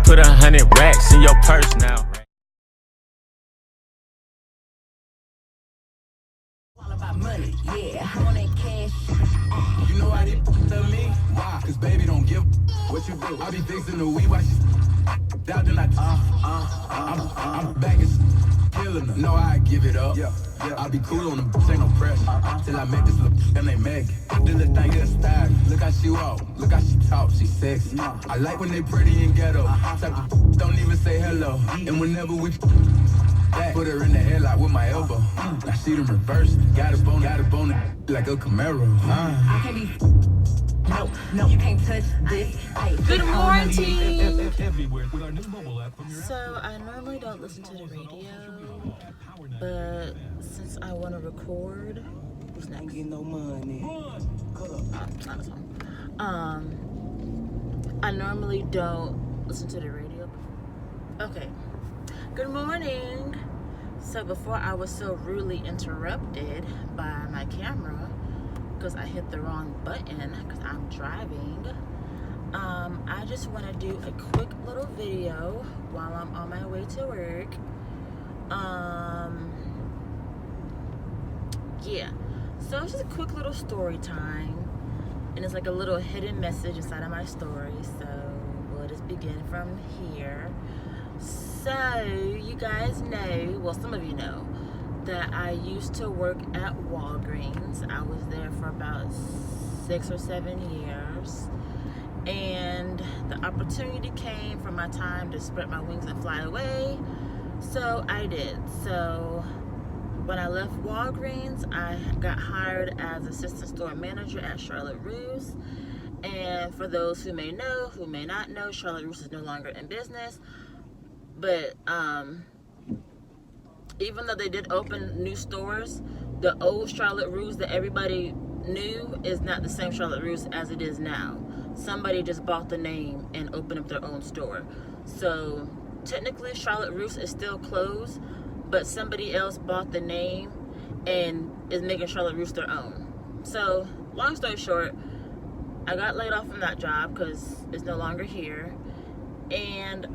put 100 racks in your purse now. All about money, yeah. I want that cash. You know how they tell me? Why? Cause baby don't give what you do. I be fixing the weed while she down then I'm back and killing her. Know I give it up. Yeah. I be cool on them, ain't no pressure. Till I make this little and they Meg. This little thing is style. Look how she walk, look how she talk, she sexy. I like when they pretty and ghetto. Type of don't even say hello. And whenever we back, put her in the headlock with my elbow. Now she done reversed. Got a bone like a Camaro. I can't be. No, you can't touch this. Good morning. So I normally don't listen to the radio, but since I want to record, who's next? Get no money. I normally don't listen to the radio. Okay. Good morning. So before I was so rudely interrupted by my camera because I hit the wrong button because I'm driving, I just want to do a quick little video while I'm on my way to work. Yeah, so it's just a quick little story time, and it's like a little hidden message inside of my story, so we'll just begin from here. So you guys know, well, some of you know, that I used to work at Walgreens. I was there for about 6 or 7 years, and the opportunity came for my time to spread my wings and fly away, so I did. So when I left Walgreens, I got hired as assistant store manager at Charlotte Russe. And for those who may know, who may not know, Charlotte Russe is no longer in business. But even though they did open new stores, the old Charlotte Russe that everybody knew is not the same Charlotte Russe as it is now. Somebody just bought the name and opened up their own store. So technically Charlotte Russe is still closed, but somebody else bought the name and is making Charlotte Russe their own. So long story short, I got laid off from that job because it's no longer here. And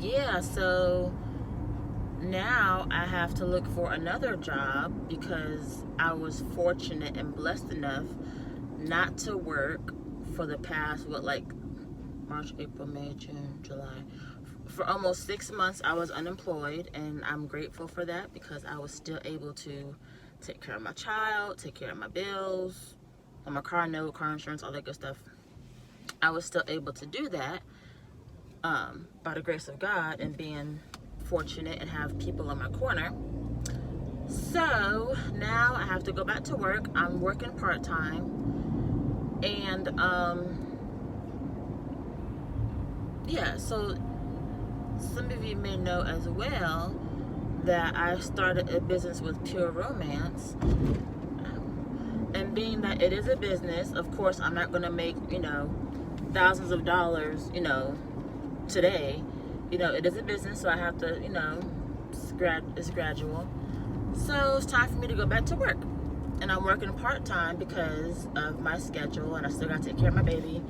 yeah, so now I have to look for another job because I was fortunate and blessed enough not to work for the past, March, April, May, June, July. For almost 6 months, I was unemployed, and I'm grateful for that because I was still able to take care of my child, take care of my bills, on my car note, car insurance, all that good stuff. I was still able to do that by the grace of God and being fortunate and have people in my corner. So now I have to go back to work. I'm working part-time, and yeah, so some of you may know as well that I started a business with Pure Romance. And being that it is a business, of course, I'm not going to make, thousands of dollars, today. It is a business, so I have to, it's gradual. So it's time for me to go back to work. And I'm working part-time because of my schedule, and I still got to take care of my baby.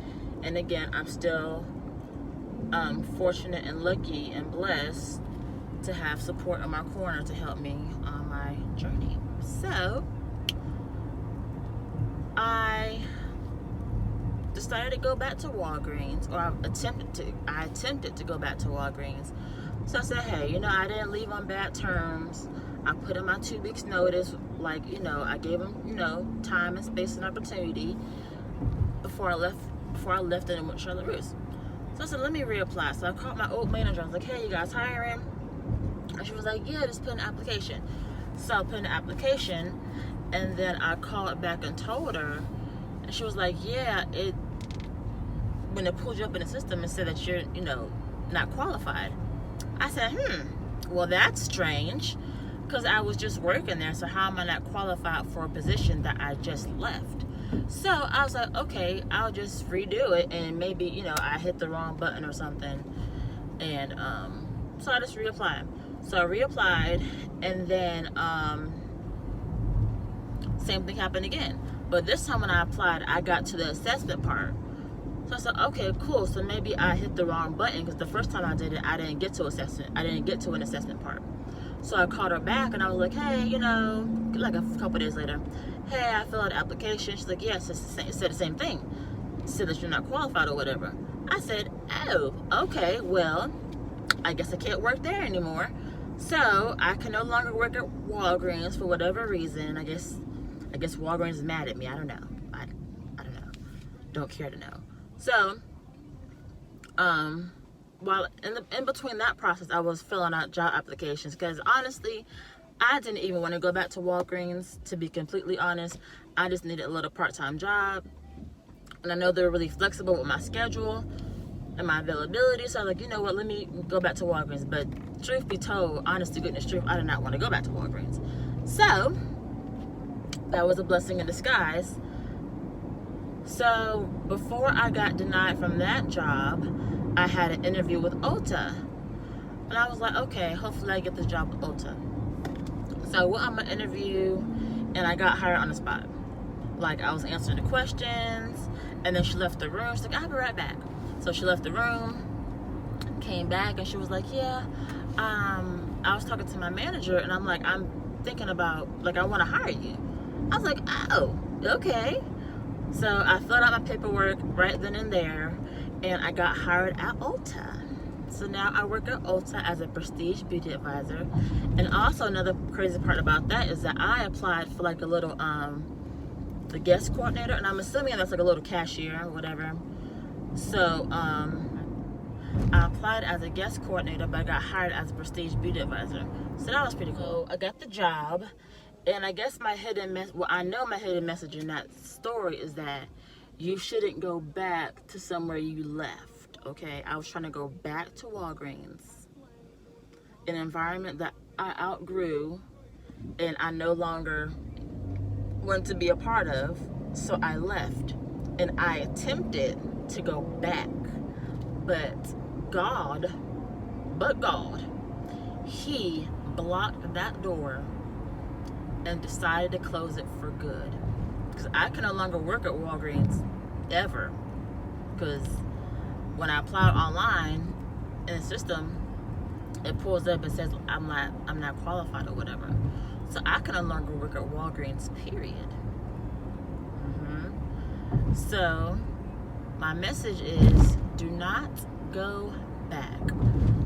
And again, I'm still fortunate and lucky and blessed to have support in my corner to help me on my journey. So I decided to go back to Walgreens, or I attempted to go back to Walgreens. So I said, hey, I didn't leave on bad terms. I put in my 2 weeks notice, I gave them, time and space and opportunity before I left and went to Charlotte Russe. So I said, let me reapply. So I called my old manager. I was like, hey, you guys hiring? And she was like, yeah, just put in an application. So I put in an application, and then I called back and told her, and she was like, yeah, when it pulled you up in the system and said that you're, not qualified. I said, well, that's strange, because I was just working there, so how am I not qualified for a position that I just left? So I was like, okay, I'll just redo it, and maybe, I hit the wrong button or something. And so I just reapplied. So I reapplied, and then same thing happened again. But this time when I applied, I got to the assessment part. So I said, okay, cool. So maybe I hit the wrong button, because the first time I did it, I didn't get to assessment. I didn't get to an assessment part. So I called her back and I was like, hey, you know, like a couple days later, hey, I filled out the application. She's like, yes, it said the same thing. It said that you're not qualified or whatever. I said, oh, okay, well, I guess I can't work there anymore. So I can no longer work at Walgreens for whatever reason. I guess Walgreens is mad at me. I don't know. I don't know. Don't care to know. So, while in between that process, I was filling out job applications, because honestly, I didn't even want to go back to Walgreens, to be completely honest. I just needed a little part-time job, and I know they're really flexible with my schedule and my availability, so I was like, you know what, let me go back to Walgreens. But truth be told, honest to goodness truth, I did not want to go back to Walgreens. So that was a blessing in disguise. So before I got denied from that job, I had an interview with Ulta, and I was like, okay, hopefully I get this job with Ulta. So I went on my interview, and I got hired on the spot. Like, I was answering the questions, and then she left the room. She's like, I'll be right back. So she left the room, came back, and she was like, yeah, I was talking to my manager, and I'm like, I'm thinking about, like, I want to hire you. I was like, oh, okay. So I filled out my paperwork right then and there, and I got hired at Ulta. So now I work at Ulta as a prestige beauty advisor. And also another crazy part about that is that I applied for like a little the guest coordinator, and I'm assuming that's like a little cashier or whatever. So I applied as a guest coordinator, but I got hired as a prestige beauty advisor. So that was pretty cool. I got the job, and I guess my hidden message in that story is that you shouldn't go back to somewhere you left, okay? I was trying to go back to Walgreens, an environment that I outgrew and I no longer wanted to be a part of, so I left. And I attempted to go back, but God, He blocked that door and decided to close it for good. Because I can no longer work at Walgreens ever. Because when I apply online in the system, it pulls up and says I'm not qualified or whatever. So I can no longer work at Walgreens, period. So my message is, do not go back.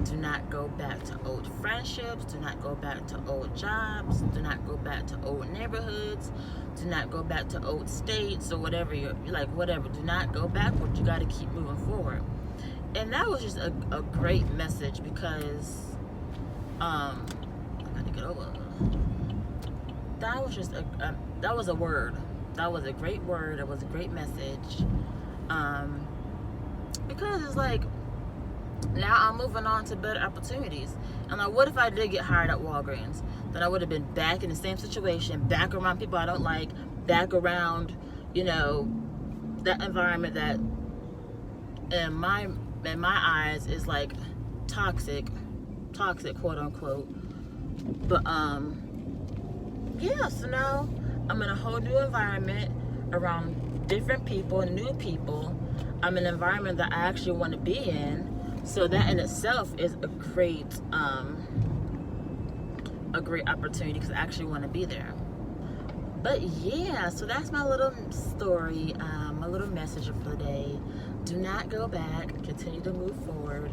Do not go back to old friendships. Do not go back to old jobs. Do not go back to old neighborhoods. Do not go back to old states or whatever. You're like, whatever. Do not go backward. You got to keep moving forward. And that was just a great message, because I got to get over. That was just that was a word. That was a great word. It was a great message. Because it's like, now I'm moving on to better opportunities. And like, what if I did get hired at Walgreens? Then I would have been back in the same situation, back around people I don't like, back around, you know, that environment that in my eyes is like toxic, quote unquote. But yeah, so now I'm in a whole new environment around different people, new people. I'm in an environment that I actually want to be in. So that in itself is a great opportunity, because I actually want to be there. But yeah, so that's my little story, my little message for the day. Do not go back. Continue to move forward.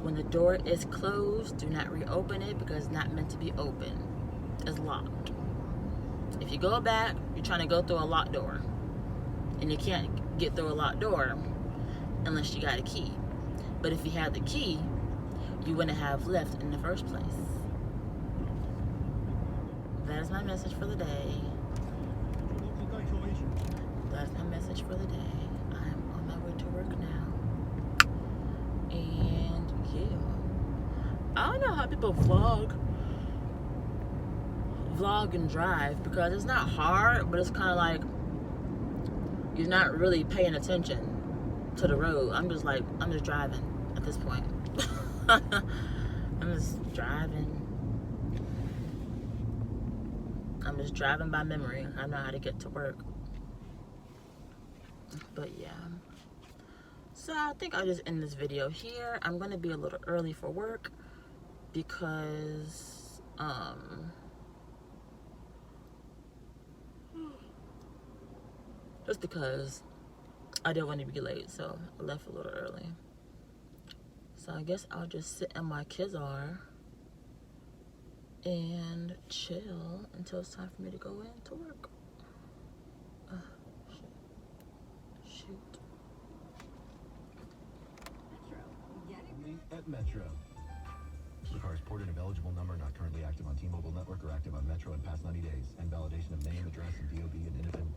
When the door is closed, do not reopen it, because it's not meant to be open. It's locked. If you go back, you're trying to go through a locked door, and you can't get through a locked door unless you got a key. But if you had the key, you wouldn't have left in the first place. That is my message for the day. That's my message for the day. I'm on my way to work now. And yeah, I don't know how people vlog and drive, because it's not hard, but it's kind of like you're not really paying attention to the road. I'm just driving at this point. I'm just driving. I'm just driving by memory. I know how to get to work. But yeah. So I think I'll just end this video here. I'm gonna be a little early for work because just because I didn't want to be late, so I left a little early. So I guess I'll just sit in my Kizar and chill until it's time for me to go in to work. Shoot. At Metro. The car is ported of eligible number, not currently active on T-Mobile network or active on Metro in past 90 days. And validation of name, address, and DOB and independent.